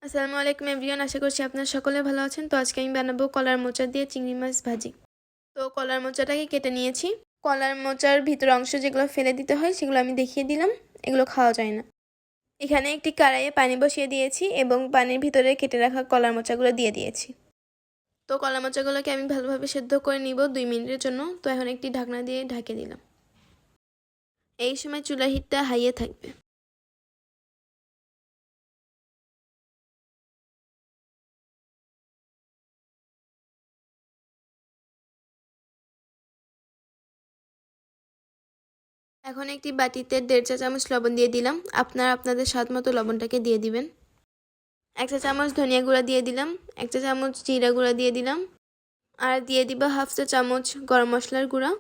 আসসালামু আলাইকুম এভরিওয়ান, আশা করছি আপনারা সকলে ভালো আছেন। তো আজকে আমি বানাবো কলার মোচা দিয়ে চিংড়ি মাছ ভাজি। তো কলার মোচাটাকে কেটে নিয়েছি। কলার মোচার ভিতর অংশ যেগুলো ফেলে দিতে হয় সেগুলো আমি দেখিয়ে দিলাম, এগুলো খাওয়া যায় না। এখানে একটি কড়াইয়ে পানি বসিয়ে দিয়েছি এবং পানির ভিতরে কেটে রাখা কলার মোচাগুলো দিয়ে দিয়েছি। তো কলার মোচাগুলোকে আমি ভালোভাবে সেদ্ধ করে নিব 2 মিনিটের জন্য। তো এখন একটি ঢাকনা দিয়ে ঢেকে দিলাম। এই সময় চুলার হিটটা হাইয়ে থাকবে। এখন একটি বাটিতে 1.5 চা চামচ লবণ দিয়ে দিলাম। আপনারা আপনাদের স্বাদ মতো লবণটাকে দিয়ে দিবেন। 1 চা চামচ ধনিয়া গুঁড়া দিয়ে দিলাম, 1 চা চামচ জিরা গুঁড়া দিয়ে দিলাম, আর দিয়ে দিব 1/2 চা চামচ গরম মশলার গুঁড়া,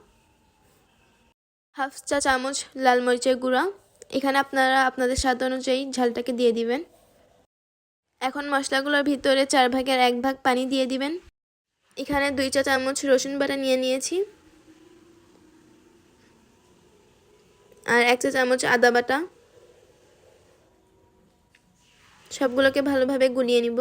1/2 চা চামচ লাল মরিচের গুঁড়া। এখানে আপনারা আপনাদের স্বাদ অনুযায়ী ঝালটাকে দিয়ে দিবেন। এখন মশলাগুলোর ভিতরে 4 ভাগের 1 ভাগ পানি দিয়ে দিবেন। এখানে 2 চা চামচ রসুন বাটা নিয়ে নিয়েছি, আর 1 চা চামচ আদা বাটা। সবগুলোকে ভালোভাবে গুলিয়ে নিব।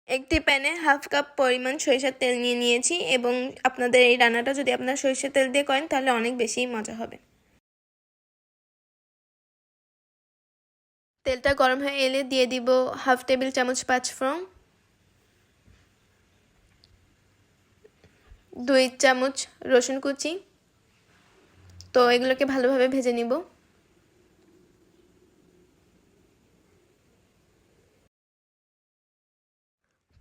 একটি প্যানে 1/2 কাপ পরিমাণ সরিষার তেল নিয়ে নিয়েছি এবং আপনাদের এই রান্নাটা যদি আপনারা সরিষার তেল দিয়ে করেন তাহলে অনেক বেশি মজা হবে। তেলটা গরম হয়ে এলে দিয়ে দিব 1/2 টেবিল চামচ পাঁচফোড়ন, 2 চামচ রসুন কুচি। তো এগুলোকে ভালোভাবে ভেজে নিব।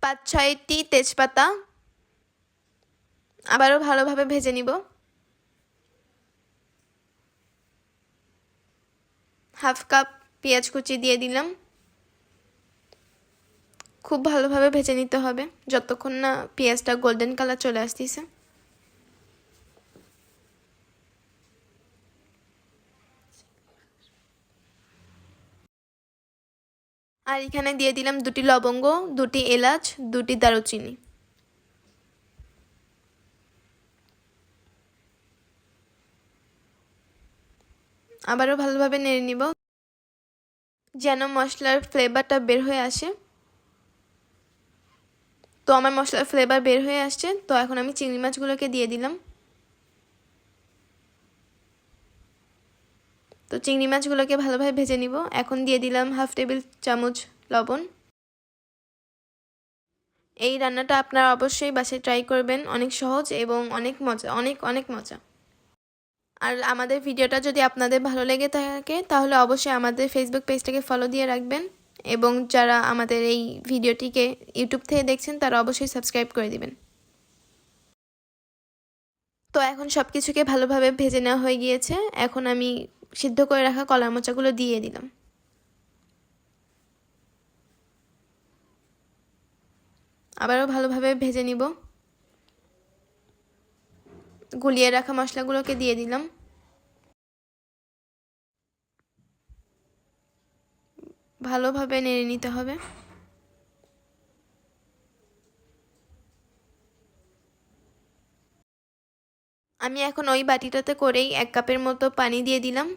পাঁচ ছয়টি তেজপাতা আবারও ভালোভাবে ভেজে নিব। 1/2 কাপ পেঁয়াজ কুচি দিয়ে দিলাম। খুব ভালোভাবে ভেজে নিতে হবে যতক্ষণ না পেঁয়াজটা গোল্ডেন কালার চলে আসতেছে। আর এখানে দিয়ে দিলাম 2টি লবঙ্গ, 2টি এলাচ, 2টি দারুচিনি। আবারও ভালোভাবে নেড়ে নিব যেন মশলার ফ্লেভারটা বের হয়ে আসে। তো আমার মশলার ফ্লেভার বের হয়ে আসছে। তো এখন আমি চিংড়ি মাছগুলোকে দিয়ে দিলাম। তো চিংড়ি মাছগুলোকে ভালোভাবে ভেজে নিব। এখন দিয়ে দিলাম 1/2 টেবিল চামচ লবণ। এই রান্নাটা আপনারা অবশ্যই বাসায় ট্রাই করবেন, অনেক সহজ এবং অনেক মজা, অনেক অনেক মজা। আর আমাদের ভিডিওটা যদি আপনাদের ভালো লেগে থাকে তাহলে অবশ্যই আমাদের ফেসবুক পেজটাকে ফলো দিয়ে রাখবেন এবং যারা আমাদের এই ভিডিওটিকে ইউটিউব থেকে দেখছেন তারা অবশ্যই সাবস্ক্রাইব করে দিবেন। তো এখন সব কিছুকে ভালোভাবে ভেজে নেওয়া হয়ে গিয়েছে। এখন আমি সিদ্ধ করে রাখা কলার মোচাগুলো দিয়ে দিলাম। আবারও ভালোভাবে ভেজে নিব। গুলিয়ে রাখা মশলাগুলোকে দিয়ে দিলাম। ভালোভাবে নেড়ে নিতে হবে। আমি এখন ওই বাটিটাতে করেই 1 কাপের মতো পানি দিয়ে দিলাম।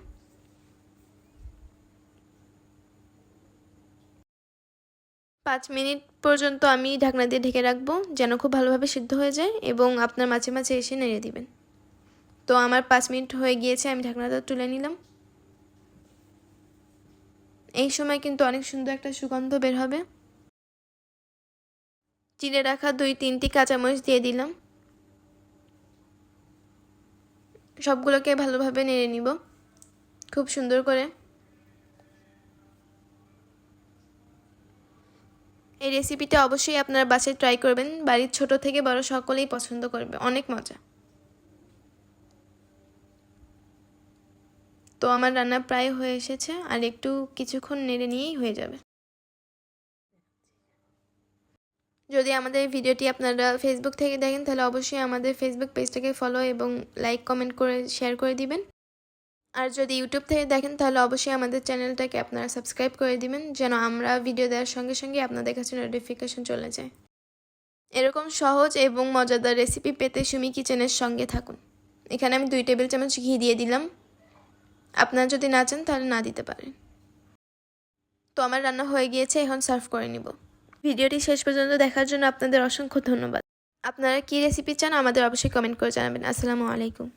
পাঁচ মিনিট পর্যন্ত আমি ঢাকনা দিয়ে ঢেকে রাখবো যেন খুব ভালোভাবে সিদ্ধ হয়ে যায় এবং আপনার মাঝে মাঝে এসে নেড়ে দিবেন। তো আমার 5 মিনিট হয়ে গিয়েছে, আমি ঢাকনাটা তুলে নিলাম। এই সময় কিন্তু অনেক সুন্দর একটা সুগন্ধ বের হবে। চিড়ে রাখা 2-3টি কাঁচামরিচ দিয়ে দিলাম। সবগুলোকে ভালোভাবে নেড়ে নিব খুব সুন্দর করে। এই রেসিপিটা অবশ্যই আপনারা বাসায় ট্রাই করবেন, বাড়ির ছোট থেকে বড় সকলেই পছন্দ করবে, অনেক মজা। তো আমার রান্না প্রায় হয়ে এসেছে, আর একটু কিছুক্ষণ নেড়ে নিয়েই হয়ে যাবে। যদি আমাদের ভিডিওটি আপনারা ফেসবুক থেকে দেখেন তাহলে অবশ্যই আমাদের ফেসবুক পেজটাকে ফলো এবং লাইক কমেন্ট করে শেয়ার করে দিবেন। আর যদি ইউটিউব থেকে দেখেন তাহলে অবশ্যই আমাদের চ্যানেলটাকে আপনারা সাবস্ক্রাইব করে দিবেন যেন আমরা ভিডিও দেওয়ার সঙ্গে সঙ্গে আপনাদের কাছে নোটিফিকেশন চলে যায়। এরকম সহজ এবং মজাদার রেসিপি পেতে সুমি কিচেনের সঙ্গে থাকুন এখানে আমি 2 টেবিল চামচ ঘি দিয়ে দিলাম। আপনারা যদি না চান তাহলে না দিতে পারেন। তো আমার রান্না হয়ে গিয়েছে, এখন সার্ভ করে নিব। ভিডিওটি শেষ পর্যন্ত দেখার জন্য আপনাদের অসংখ্য ধন্যবাদ। আপনারা কী রেসিপি চান আমাদের অবশ্যই কমেন্ট করে জানাবেন। আসসালামু আলাইকুম।